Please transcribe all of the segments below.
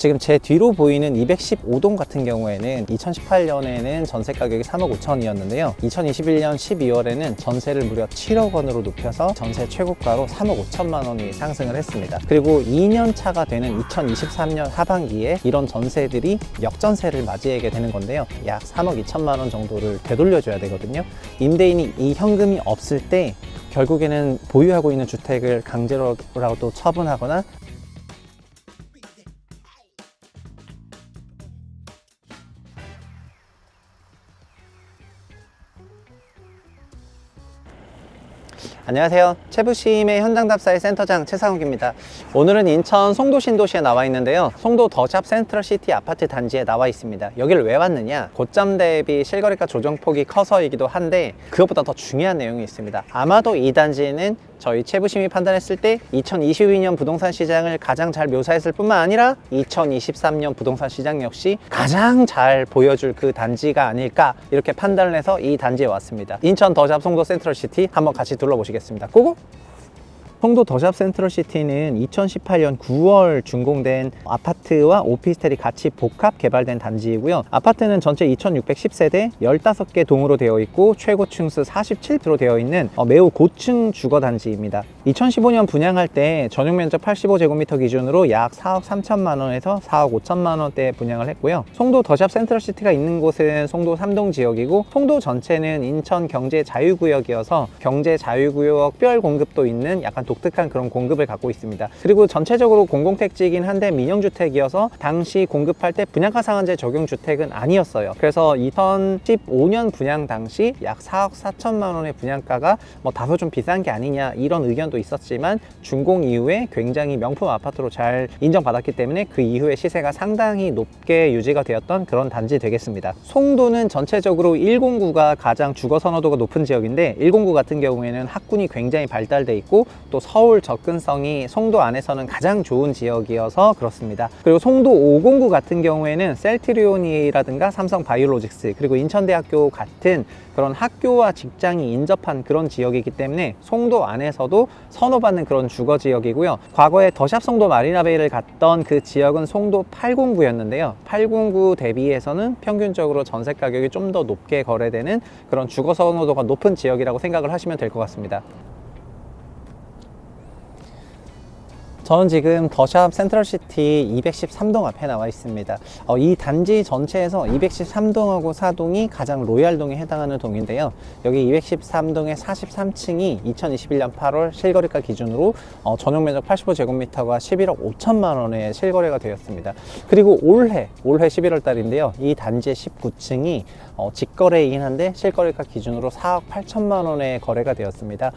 지금 제 뒤로 보이는 215동 같은 경우에는 2018년에는 전세 가격이 3억 5천이었는데요. 2021년 12월에는 전세를 무려 7억 원으로 높여서 전세 최고가로 3억 5천만 원이 상승을 했습니다. 그리고 2년 차가 되는 2023년 하반기에 이런 전세들이 역전세를 맞이하게 되는 건데요. 약 3억 2천만 원 정도를 되돌려줘야 되거든요. 임대인이 이 현금이 없을 때 결국에는 보유하고 있는 주택을 강제로라도 처분하거나 안녕하세요. 최부심의 현장답사의 센터장 최상욱입니다. 오늘은 인천 송도 신도시에 나와 있는데요. 송도 더샵 센트럴시티 아파트 단지에 나와 있습니다. 여기를 왜 왔느냐? 고점 대비 실거래가 조정폭이 커서이기도 한데 그것보다 더 중요한 내용이 있습니다. 아마도 이 단지는 저희 최부심이 판단했을 때 2022년 부동산 시장을 가장 잘 묘사했을 뿐만 아니라 2023년 부동산 시장 역시 가장 잘 보여줄 그 단지가 아닐까 이렇게 판단을 해서 이 단지에 왔습니다. 인천 더샵 송도 센트럴시티 한번 같이 둘러보시겠습니다. 고고! 송도 더샵 센트럴시티는 2018년 9월 준공된 아파트와 오피스텔이 같이 복합 개발된 단지이고요. 아파트는 전체 2610세대 15개 동으로 되어 있고 최고층 수 47% 되어 있는 매우 고층 주거 단지입니다. 2015년 분양할 때 전용 면적 85제곱미터 기준으로 약 4억 3천만 원에서 4억 5천만 원대 분양을 했고요. 송도 더샵 센트럴시티가 있는 곳은 송도 3동 지역이고 송도 전체는 인천 경제 자유구역이어서 경제 자유구역별 공급도 있는 약간 독특한 그런 공급을 갖고 있습니다. 그리고 전체적으로 공공택지이긴 한데 민영주택이어서 당시 공급할 때 분양가 상한제 적용 주택은 아니었어요. 그래서 2015년 분양 당시 약 4억 4천만 원의 분양가가 다소 좀 비싼 게 아니냐 이런 의견도 있었지만 준공 이후에 굉장히 명품 아파트로 잘 인정받았기 때문에 그 이후에 시세가 상당히 높게 유지가 되었던 그런 단지 되겠습니다. 송도는 전체적으로 109가 가장 주거 선호도가 높은 지역인데 109 같은 경우에는 학군이 굉장히 발달돼 있고 또 서울 접근성이 송도 안에서는 가장 좋은 지역이어서 그렇습니다. 그리고 송도 509 같은 경우에는 셀트리온이라든가 삼성바이오로직스 그리고 인천대학교 같은 그런 학교와 직장이 인접한 그런 지역이기 때문에 송도 안에서도 선호받는 그런 주거 지역이고요. 과거에 더샵 송도 마리나베이를 갔던 그 지역은 송도 809였는데요. 809 대비해서는 평균적으로 전세 가격이 좀 더 높게 거래되는 그런 주거 선호도가 높은 지역이라고 생각을 하시면 될 것 같습니다. 저는 지금 더샵 센트럴시티 213동 앞에 나와 있습니다. 이 단지 전체에서 213동하고 4동이 가장 로얄동에 해당하는 동인데요. 여기 213동의 43층이 2021년 8월 실거래가 기준으로 전용 면적 85제곱미터가 11억 5천만 원에 실거래가 되었습니다. 그리고 올해 11월 달인데요. 이 단지의 19층이 직거래이긴 한데 실거래가 기준으로 4억 8천만 원에 거래가 되었습니다.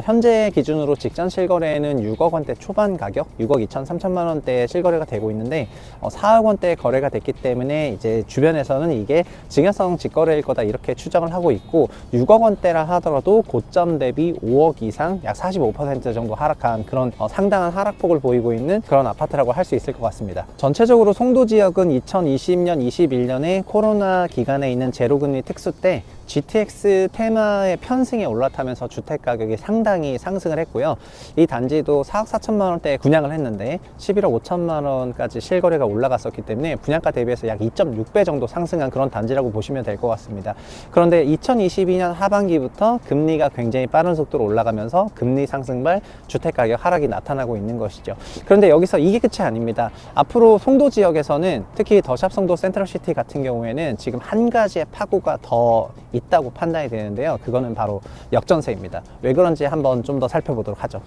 현재 기준으로 직전 실거래는 6억 원대 초반 가격 6억 2천 3천만 원대에 실거래가 되고 있는데 4억 원대에 거래가 됐기 때문에 이제 주변에서는 이게 증여성 직거래일 거다 이렇게 추정을 하고 있고 6억 원대라 하더라도 고점 대비 5억 이상 약 45% 정도 하락한 그런 상당한 하락폭을 보이고 있는 그런 아파트라고 할 수 있을 것 같습니다. 전체적으로 송도 지역은 2020년 21년에 코로나 기간에 있는 제로금리 특수 때 GTX 테마의 편승에 올라타면서 주택가격이 상당히 상승을 했고요. 이 단지도 4억 4천만 원대에 분양을 했는데 11억 5천만 원까지 실거래가 올라갔었기 때문에 분양가 대비해서 약 2.6배 정도 상승한 그런 단지라고 보시면 될 것 같습니다. 그런데 2022년 하반기부터 금리가 굉장히 빠른 속도로 올라가면서 금리 상승발 주택가격 하락이 나타나고 있는 것이죠. 그런데 여기서 이게 끝이 아닙니다. 앞으로 송도 지역에서는 특히 더샵 송도 센트럴시티 같은 경우에는 지금 한 가지의 파고가 더 있다고 판단이 되는데요. 그거는 바로 역전세입니다. 왜 그런지 한번 좀 더 살펴보도록 하죠.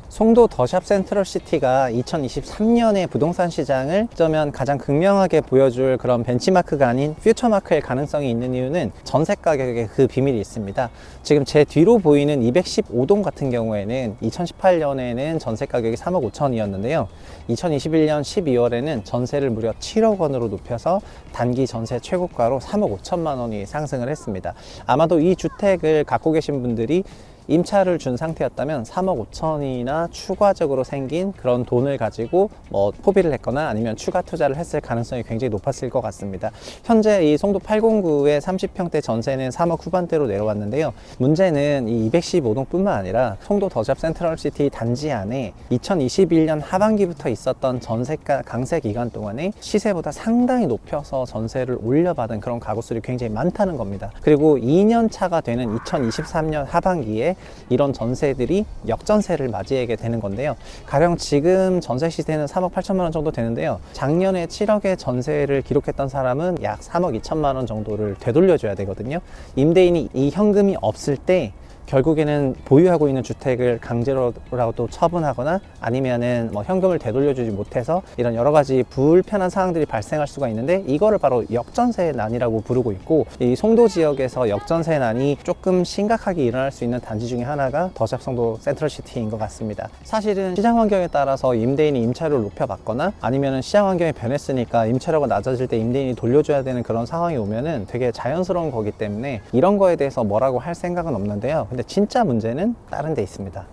송도 더샵 센트럴시티가 2023년의 부동산 시장을 어쩌면 가장 극명하게 보여줄 그런 벤치마크가 아닌 퓨처마크일 가능성이 있는 이유는 전세 가격에 그 비밀이 있습니다. 지금 제 뒤로 보이는 215동 같은 경우에는 2018년에는 전세 가격이 3억 5천이었는데요. 2021년 12월에는 전세를 무려 7억 원으로 높여서 단기 전세 최고가로 3억 5천만 원이 상승을 했습니다. 아마도 이 주택을 갖고 계신 분들이 임차를 준 상태였다면 3억 5천이나 추가적으로 생긴 그런 돈을 가지고 뭐 포비를 했거나 아니면 추가 투자를 했을 가능성이 굉장히 높았을 것 같습니다. 현재 이 송도 809의 30평대 전세는 3억 후반대로 내려왔는데요. 문제는 이 215동 뿐만 아니라 송도 더샵 센트럴시티 단지 안에 2021년 하반기부터 있었던 전세가 강세 기간 동안에 시세보다 상당히 높여서 전세를 올려받은 그런 가구 수들이 굉장히 많다는 겁니다. 그리고 2년 차가 되는 2023년 하반기에 이런 전세들이 역전세를 맞이하게 되는 건데요. 가령 지금 전세 시세는 3억 8천만 원 정도 되는데요. 작년에 7억의 전세를 기록했던 사람은 약 3억 2천만 원 정도를 되돌려줘야 되거든요. 임대인이 이 현금이 없을 때 결국에는 보유하고 있는 주택을 강제로라도 처분하거나 아니면은 뭐 현금을 되돌려주지 못해서 이런 여러 가지 불편한 상황들이 발생할 수가 있는데, 이거를 바로 역전세난이라고 부르고 있고, 이 송도 지역에서 역전세난이 조금 심각하게 일어날 수 있는 단지 중에 하나가 더샵 송도 센트럴시티인 것 같습니다. 사실은 시장 환경에 따라서 임대인이 임차료를 높여받거나 아니면은 시장 환경이 변했으니까 임차료가 낮아질 때 임대인이 돌려줘야 되는 그런 상황이 오면은 되게 자연스러운 거기 때문에 이런 거에 대해서 뭐라고 할 생각은 없는데요. 근데 진짜 문제는 다른 데 있습니다.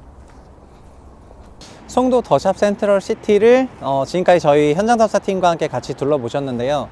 송도 더샵 센트럴시티를 지금까지 저희 현장 답사팀과 함께 같이 둘러보셨는데요.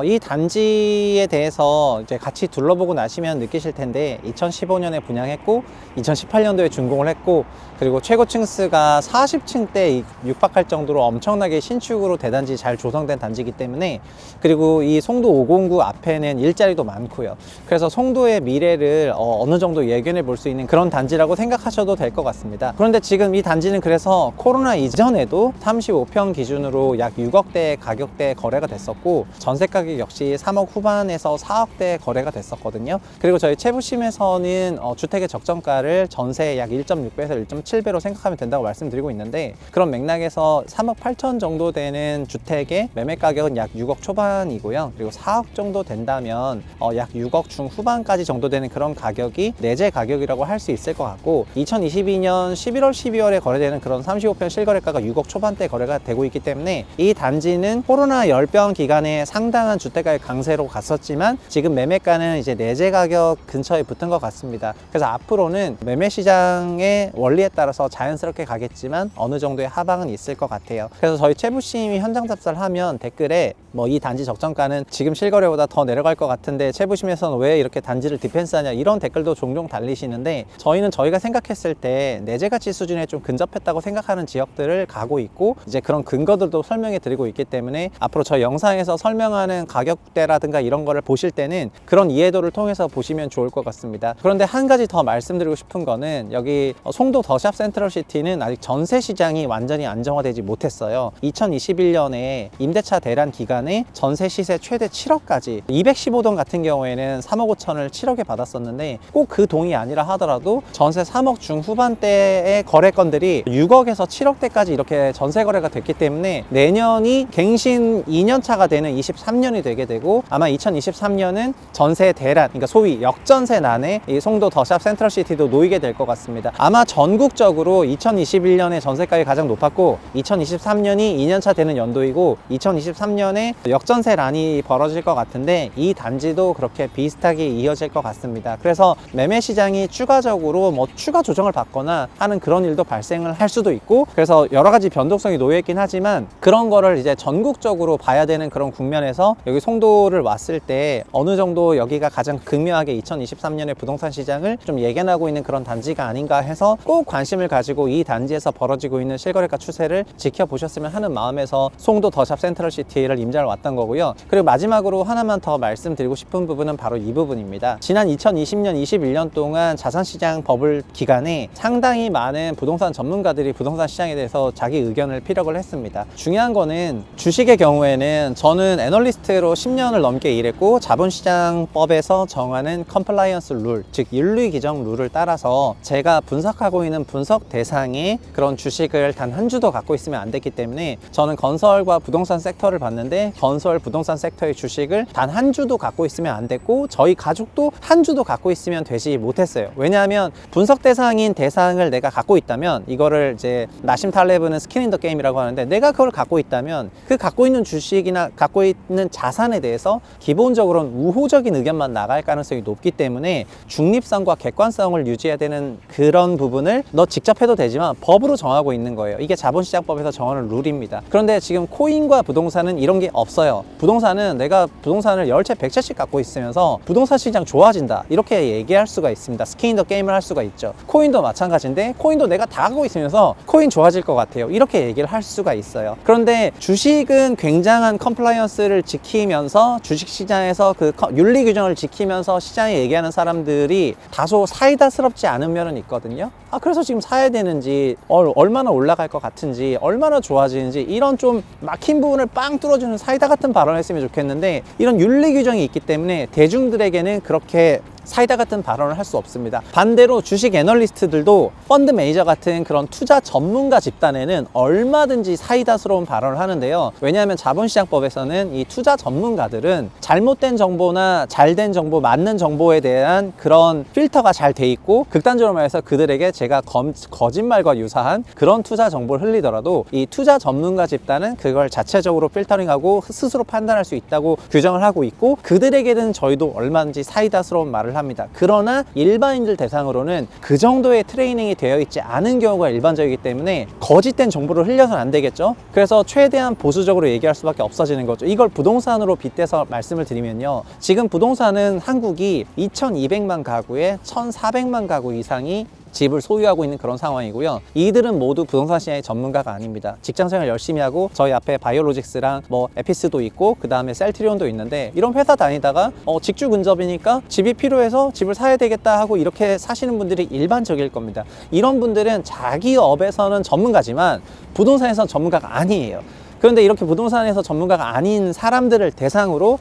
이 단지에 대해서 이제 같이 둘러보고 나시면 느끼실 텐데, 2015년에 분양했고 2018년도에 준공을 했고, 그리고 최고 층수가 40층대 육박할 정도로 엄청나게 신축으로 대단지 잘 조성된 단지이기 때문에, 그리고 이 송도 509 앞에는 일자리도 많고요. 그래서 송도의 미래를 어느 정도 예견해 볼 수 있는 그런 단지라고 생각하셔도 될 것 같습니다. 그런데 지금 이 단지는 그래서 코로나 이전에도 35평 기준으로 약 6억대 가격대 거래가 됐었고, 전세 가격 역시 3억 후반에서 4억대 거래가 됐었거든요. 그리고 저희 채부심에서는 주택의 적정가를 전세 약 1.6배에서 1.7배로 생각하면 된다고 말씀드리고 있는데, 그런 맥락에서 3억 8천 정도 되는 주택의 매매 가격은 약 6억 초반이고요. 그리고 4억 정도 된다면 약 6억 중후반까지 정도 되는 그런 가격이 내재 가격이라고 할 수 있을 것 같고, 2022년 11월 12월에 거래되는 그런 35평 실거래가가 6억 초반대 거래가 되고 있기 때문에, 이 단지는 코로나 열병 기간에 상당한 주택가의 강세로 갔었지만 지금 매매가는 이제 내재 가격 근처에 붙은 것 같습니다. 그래서 앞으로는 매매 시장의 원리에 따라서 자연스럽게 가겠지만 어느 정도의 하방은 있을 것 같아요. 그래서 저희 채부심이 현장 답사를 하면 댓글에 뭐 이 단지 적정가는 지금 실거래보다 더 내려갈 것 같은데 채부심에서는 왜 이렇게 단지를 디펜스하냐, 이런 댓글도 종종 달리시는데, 저희는 저희가 생각했을 때 내재 가치 수준에 좀 근접했다고 생각하는 지역들을 가고 있고, 이제 그런 근거들도 설명해 드리고 있기 때문에 앞으로 저희 영상에서 설명하는 가격대라든가 이런 거를 보실 때는 그런 이해도를 통해서 보시면 좋을 것 같습니다. 그런데 한 가지 더 말씀드리고 싶은 거는, 여기 송도 더샵 센트럴시티는 아직 전세 시장이 완전히 안정화되지 못했어요. 2021년에 임대차 대란 기간에 전세 시세 최대 7억까지, 215동 같은 경우에는 3억 5천을 7억에 받았었는데, 꼭 그 동이 아니라 하더라도 전세 3억 중후반대의 거래건들이 6억에서 7억대까지 이렇게 전세 거래가 됐기 때문에, 내년이 갱신 2년차가 되는 23년이 되게 되고, 아마 2023년은 전세 대란, 그러니까 소위 역전세난에 이 송도 더샵 센트럴시티도 놓이게 될 것 같습니다. 아마 전국적으로 2021년에 전세가가 가장 높았고 2023년이 2년차 되는 연도이고, 2023년에 역전세난이 벌어질 것 같은데, 이 단지도 그렇게 비슷하게 이어질 것 같습니다. 그래서 매매 시장이 추가적으로 뭐 추가 조정을 받거나 하는 그런 일도 발생을 할 수도 있고, 그래서 여러 가지 변동성이 놓여 있긴 하지만, 그런 거를 이제 전국적으로 봐야 되는 그런 국면에서 여기 송도를 왔을 때 어느 정도 여기가 가장 극명하게 2023년의 부동산 시장을 좀 예견하고 있는 그런 단지가 아닌가 해서 꼭 관심을 가지고 이 단지에서 벌어지고 있는 실거래가 추세를 지켜보셨으면 하는 마음에서 송도 더샵 센트럴시티를 임자를 왔던 거고요. 그리고 마지막으로 하나만 더 말씀드리고 싶은 부분은 바로 이 부분입니다. 지난 2020년, 21년 동안 자산시장 버블 기간에 상당히 많은 부동산 전문가들이 부동산 시장에 대해서 자기 의견을 피력을 했습니다. 중요한 거는, 주식의 경우에는 저는 애널리스트로 10년을 넘게 일했고, 자본시장법에서 정하는 컴플라이언스 룰, 즉 윤리 규정 룰을 따라서 제가 분석하고 있는 분석 대상의 그런 주식을 단 한 주도 갖고 있으면 안 됐기 때문에, 저는 건설과 부동산 섹터를 봤는데 건설 부동산 섹터의 주식을 단 한 주도 갖고 있으면 안 됐고, 저희 가족도 한 주도 갖고 있으면 되지 못했어요. 왜냐하면 분석 대상인 대상을 내가 갖고 있다면, 이거를 이제 나심 탈레브는 스킨 인 더 게임이라고 하는데, 내가 그걸 갖고 있다면 그 갖고 있는 주식이나 갖고 있는 있는 자산에 대해서 기본적으로는 우호적인 의견만 나갈 가능성이 높기 때문에 중립성과 객관성을 유지해야 되는 그런 부분을 너 직접 해도 되지만 법으로 정하고 있는 거예요. 이게 자본시장법에서 정하는 룰입니다. 그런데 지금 코인과 부동산은 이런 게 없어요. 부동산은 내가 부동산을 10채 100채씩 갖고 있으면서 부동산 시장 좋아진다 이렇게 얘기할 수가 있습니다. 스킨 더 게임을 할 수가 있죠. 코인도 마찬가지인데 코인도 내가 다 갖고 있으면서 코인 좋아질 것 같아요 이렇게 얘기를 할 수가 있어요. 그런데 주식은 굉장한 컴플라이언스를 지키면서 주식시장에서 그 윤리 규정을 지키면서 시장에 얘기하는 사람들이 다소 사이다스럽지 않은 면은 있거든요. 그래서 지금 사야 되는지, 얼마나 올라갈 것 같은지, 얼마나 좋아지는지 이런 좀 막힌 부분을 빵 뚫어주는 사이다 같은 발언을 했으면 좋겠는데 이런 윤리 규정이 있기 때문에 대중들에게는 그렇게 사이다 같은 발언을 할 수 없습니다. 반대로 주식 애널리스트들도 펀드 매니저 같은 그런 투자 전문가 집단에는 얼마든지 사이다스러운 발언을 하는데요. 왜냐하면 자본시장법에서는 이 투자 전문가들은 잘못된 정보나 잘된 정보, 맞는 정보에 대한 그런 필터가 잘 돼 있고, 극단적으로 말해서 그들에게 제가 거짓말과 유사한 그런 투자 정보를 흘리더라도 이 투자 전문가 집단은 그걸 자체적으로 필터링하고 스스로 판단할 수 있다고 규정을 하고 있고, 그들에게는 저희도 얼마든지 사이다스러운 말을 합니다. 그러나 일반인들 대상으로는 그 정도의 트레이닝이 되어 있지 않은 경우가 일반적이기 때문에 거짓된 정보를 흘려서는 안 되겠죠. 그래서 최대한 보수적으로 얘기할 수밖에 없어지는 거죠. 이걸 부동산으로 빗대서 말씀을 드리면요, 지금 부동산은 한국이 2200만 가구에 1400만 가구 이상이 집을 소유하고 있는 그런 상황이고요. 이들은 모두 부동산 시장의 전문가가 아닙니다. 직장생활 열심히 하고 저희 앞에 바이오로직스랑 에피스도 있고 그 다음에 셀트리온도 있는데, 이런 회사 다니다가 직주 근접이니까 집이 필요해서 집을 사야 되겠다 하고 이렇게 사시는 분들이 일반적일 겁니다. 이런 분들은 자기 업에서는 전문가지만 부동산에서는 전문가가 아니에요. 그런데 이렇게 부동산에서 전문가가 아닌 사람들을 대상으로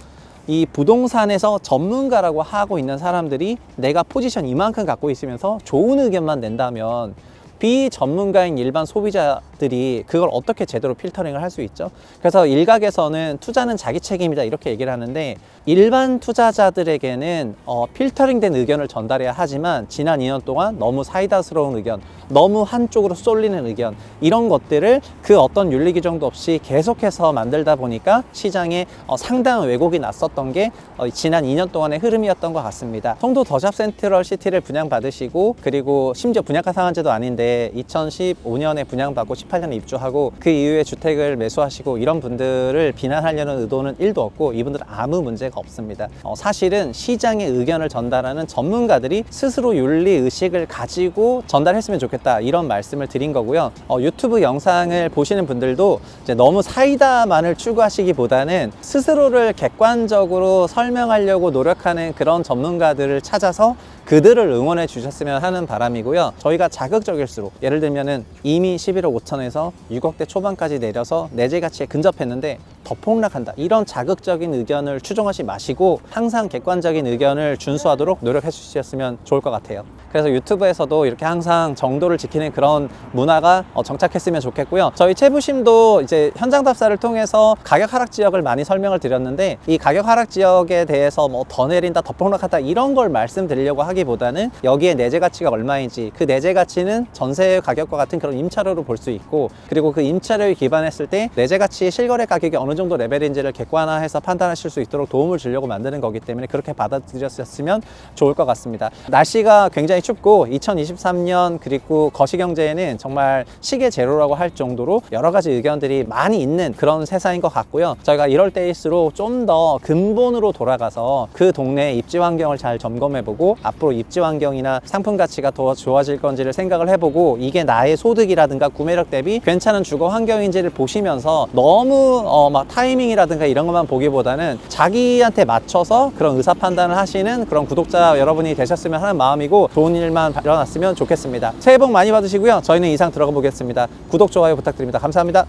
이 부동산에서 전문가라고 하고 있는 사람들이 내가 포지션 이만큼 갖고 있으면서 좋은 의견만 낸다면 비전문가인 일반 소비자들이 그걸 어떻게 제대로 필터링을 할 수 있죠? 그래서 일각에서는 투자는 자기 책임이다 이렇게 얘기를 하는데, 일반 투자자들에게는 필터링된 의견을 전달해야 하지만 지난 2년 동안 너무 사이다스러운 의견, 너무 한쪽으로 쏠리는 의견, 이런 것들을 그 어떤 윤리 규정도 없이 계속해서 만들다 보니까 시장에 상당한 왜곡이 났었던 게 지난 2년 동안의 흐름이었던 것 같습니다. 송도 더샵 센트럴 시티를 분양받으시고, 그리고 심지어 분양가 상한제도 아닌데 2015년에 분양받고 18년에 입주하고 그 이후에 주택을 매수하시고 이런 분들을 비난하려는 의도는 1도 없고, 이분들은 아무 문제가 없습니다. 사실은 시장의 의견을 전달하는 전문가들이 스스로 윤리의식을 가지고 전달했으면 좋겠다 이런 말씀을 드린 거고요. 유튜브 영상을 보시는 분들도 이제 너무 사이다만을 추구하시기보다는 스스로를 객관적으로 설명하려고 노력하는 그런 전문가들을 찾아서 그들을 응원해 주셨으면 하는 바람이고요. 저희가 자극적일수록, 예를 들면은 이미 11억 5천에서 6억대 초반까지 내려서 내재 가치에 근접했는데 더 폭락한다, 이런 자극적인 의견을 추종하지 마시고 항상 객관적인 의견을 준수하도록 노력해 주셨으면 좋을 것 같아요. 그래서 유튜브에서도 이렇게 항상 정도를 지키는 그런 문화가 정착했으면 좋겠고요. 저희 채부심도 이제 현장 답사를 통해서 가격 하락 지역을 많이 설명을 드렸는데, 이 가격 하락 지역에 대해서 더 내린다, 더 폭락하다 이런 걸 말씀드리려고 하기보다는 여기에 내재 가치가 얼마인지, 그 내재 가치는 전세 가격과 같은 그런 임차료로 볼 수 있고, 그리고 그 임차료에 기반했을 때 내재 가치 실거래 가격이 어느 정도 레벨인지를 객관화해서 판단하실 수 있도록 도움을 주려고 만드는 거기 때문에 그렇게 받아들였으면 좋을 것 같습니다. 날씨가 굉장히 춥고 2023년 그리고 거시경제에는 정말 시계 제로라고 할 정도로 여러 가지 의견들이 많이 있는 그런 세상인 것 같고요. 저희가 이럴 때일수록 좀 더 근본으로 돌아가서 그 동네 입지 환경을 잘 점검해보고 앞으로 입지 환경이나 상품 가치가 더 좋아질 건지를 생각을 해보고, 이게 나의 소득이라든가 구매력 대비 괜찮은 주거 환경인지를 보시면서 너무 막 타이밍이라든가 이런 것만 보기보다는 자기한테 맞춰서 그런 의사 판단을 하시는 그런 구독자 여러분이 되셨으면 하는 마음이고, 좋은 일만 일어났으면 좋겠습니다. 새해 복 많이 받으시고요. 저희는 이상 들어가 보겠습니다. 구독, 좋아요 부탁드립니다. 감사합니다.